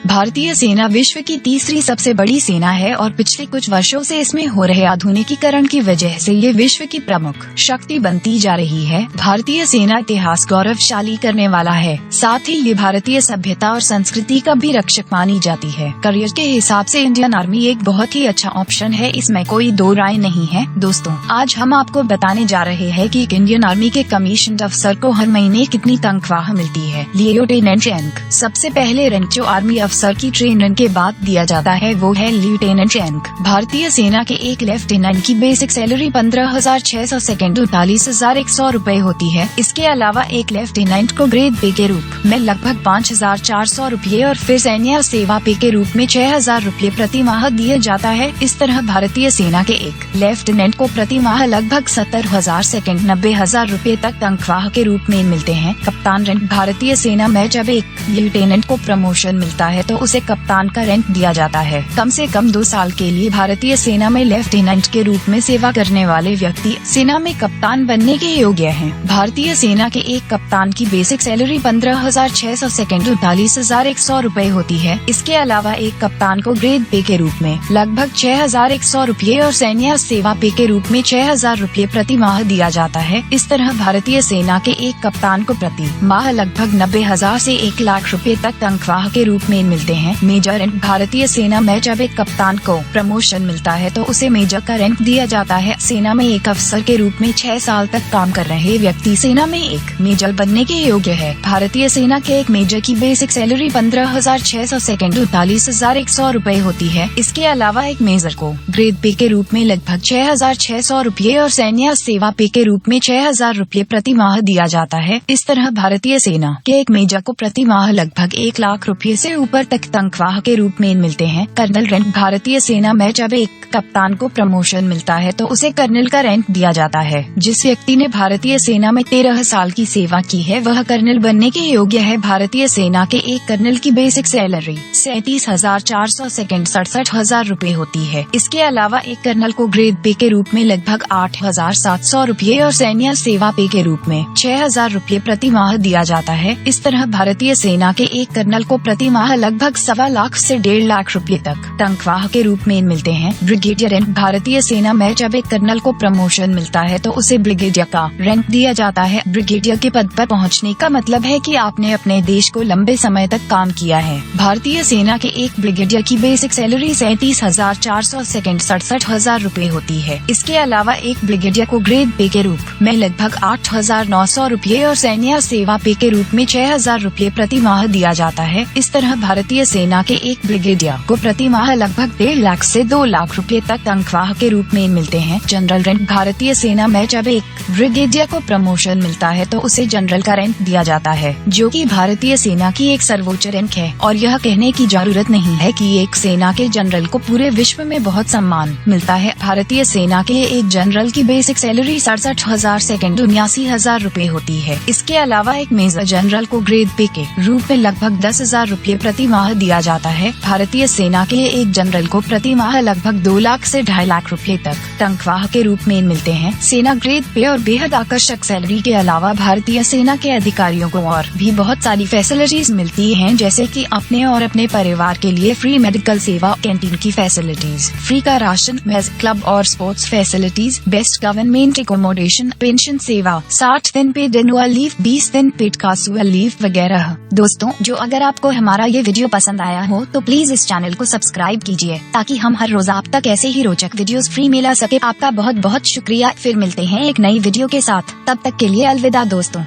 भारतीय सेना विश्व की तीसरी सबसे बड़ी सेना है और पिछले कुछ वर्षों से इसमें हो रहे आधुनिकीकरण की वजह से ये विश्व की प्रमुख शक्ति बनती जा रही है। भारतीय सेना इतिहास गौरवशाली करने वाला है, साथ ही ये भारतीय सभ्यता और संस्कृति का भी रक्षक मानी जाती है। करियर के हिसाब से इंडियन आर्मी एक बहुत ही अच्छा ऑप्शन है, इसमें कोई दो राय नहीं है। दोस्तों, आज हम आपको बताने जा रहे हैं कि इंडियन आर्मी के कमीशन्ड अफसर को हर महीने कितनी तनख्वाह मिलती है। Lieutenant rank. सबसे पहले रैंक जो आर्मी अफसर की ट्रेनिंग के बाद दिया जाता है वो है लेफ्टिनेंट रैंक। भारतीय सेना के एक लेफ्टिनेंट की बेसिक सैलरी 15,600 से 42,100 रूपए होती है। इसके अलावा एक लेफ्टिनेंट को ग्रेड पे के रूप में लगभग 5,400 रूपए और फिर सैन्य सेवा पे के रूप में 6,000 रूपए प्रति माह दिया जाता है। इस तरह भारतीय सेना के एक लेफ्टिनेंट को प्रति माह लगभग 70,000 से 90,000 रूपए तक तनख्वाह के रूप में मिलते हैं। कप्तान रैंक। भारतीय सेना में जब एक लेफ्टिनेंट को प्रमोशन मिलता है तो उसे कप्तान का रैंक दिया जाता है। कम से कम 2 साल के लिए भारतीय सेना में लेफ्टिनेंट के रूप में सेवा करने वाले व्यक्ति सेना में कप्तान बनने के योग्य हैं। भारतीय सेना के एक कप्तान की बेसिक सैलरी 15,600 से 42,100 रूपए होती है। इसके अलावा एक कप्तान को ग्रेड पे के रूप में लगभग 6,100 रूपए और सैन्य सेवा पे के रूप में 6,000 रूपए प्रति माह दिया जाता है। इस तरह भारतीय सेना के एक कप्तान को प्रति माह लगभग 90,000 से 1 लाख रूपए तक तनख्वाह के रूप में मिलते हैं। Major rank. भारतीय सेना में जब एक कप्तान को प्रमोशन मिलता है तो उसे मेजर का रैंक दिया जाता है। सेना में एक अफसर के रूप में 6 साल तक काम कर रहे व्यक्ति सेना में एक मेजर बनने के योग्य है। भारतीय सेना के एक मेजर की बेसिक सैलरी 15,600 से 42,100 रूपए होती है। इसके अलावा एक मेजर को ग्रेड पे के रूप में लगभग 6,600 रूपए और सैन्य सेवा पे के रूप में 6,000 रूपए प्रति माह दिया जाता है। इस तरह भारतीय सेना के एक मेजर को प्रति माह लगभग 1 लाख रूपए से ऊपर तक तनख्वाह के रूप में मिलते हैं। Colonel rank. भारतीय सेना में जब एक कप्तान को प्रमोशन मिलता है तो उसे कर्नल का रैंक दिया जाता है। जिस व्यक्ति ने भारतीय सेना में 13 साल की सेवा की है वह कर्नल बनने के योग्य है। भारतीय सेना के एक कर्नल की बेसिक सैलरी 37,400 से 67,000 रूपए होती है। इसके अलावा एक कर्नल को ग्रेड पे के रूप में लगभग 8,700 रूपए और सैन्य सेवा पे के रूप में 6,000 रूपए प्रति माह दिया जाता है। इस तरह भारतीय सेना के एक कर्नल को प्रति माह लगभग 1.25 लाख से 1.5 लाख रूपए तक तनख्वाह के रूप में मिलते हैं। Brigadier rank. भारतीय सेना में जब एक कर्नल को प्रमोशन मिलता है तो उसे ब्रिगेडियर का रैंक दिया जाता है। ब्रिगेडियर के पद पर पहुंचने का मतलब है कि आपने अपने देश को लंबे समय तक काम किया है। भारतीय सेना के एक ब्रिगेडियर की बेसिक सैलरी 37,400 से 67,000 रूपए होती है। इसके अलावा एक ब्रिगेडियर को ग्रेड पे के रूप में लगभग 8,900 रूपए और सैन्य सेवा पे के रूप में 6,000 रूपए प्रति माह दिया जाता है। इस तरह भारतीय सेना के एक ब्रिगेडियर को प्रति माह लगभग 1.5 लाख से 2 लाख रूपए तक तनख्वाह के रूप में मिलते हैं। General rank. भारतीय सेना में जब एक ब्रिगेडियर को प्रमोशन मिलता है तो उसे जनरल का रैंक दिया जाता है, जो कि भारतीय सेना की एक सर्वोच्च रैंक है। और यह कहने की जरूरत नहीं है कि एक सेना के जनरल को पूरे विश्व में बहुत सम्मान मिलता है। भारतीय सेना के एक जनरल की बेसिक सैलरी 67,000 से 79,000 रूपए होती है। इसके अलावा एक मेजर जनरल को ग्रेड पे के रूप में लगभग 10,000 रूपए प्रति माह दिया जाता है। भारतीय सेना के एक जनरल को प्रति माह लगभग 2 लाख से 2.5 लाख रूपए तक तनख्वाह के रूप में मिलते हैं। सेना ग्रेड पे और बेहद आकर्षक सैलरी के अलावा भारतीय सेना के अधिकारियों को और भी बहुत सारी फैसिलिटीज मिलती हैं, जैसे कि अपने और अपने परिवार के लिए फ्री मेडिकल सेवा, कैंटीन की फैसिलिटीज, फ्री का राशन, मेस, क्लब और sports facilities, best government accommodation, pension सेवा, 60 दिन पेड एनुअल लीव, 20 दिन पेड कैजुअल लीव वगैरह। दोस्तों, जो अगर आपको हमारा ये वीडियो पसंद आया हो तो प्लीज इस चैनल को सब्सक्राइब कीजिए ताकि हम हर रोज आप तक ऐसे ही रोचक वीडियोस फ्री मिला सके। आपका बहुत बहुत शुक्रिया। फिर मिलते हैं एक नई वीडियो के साथ, तब तक के लिए अलविदा दोस्तों।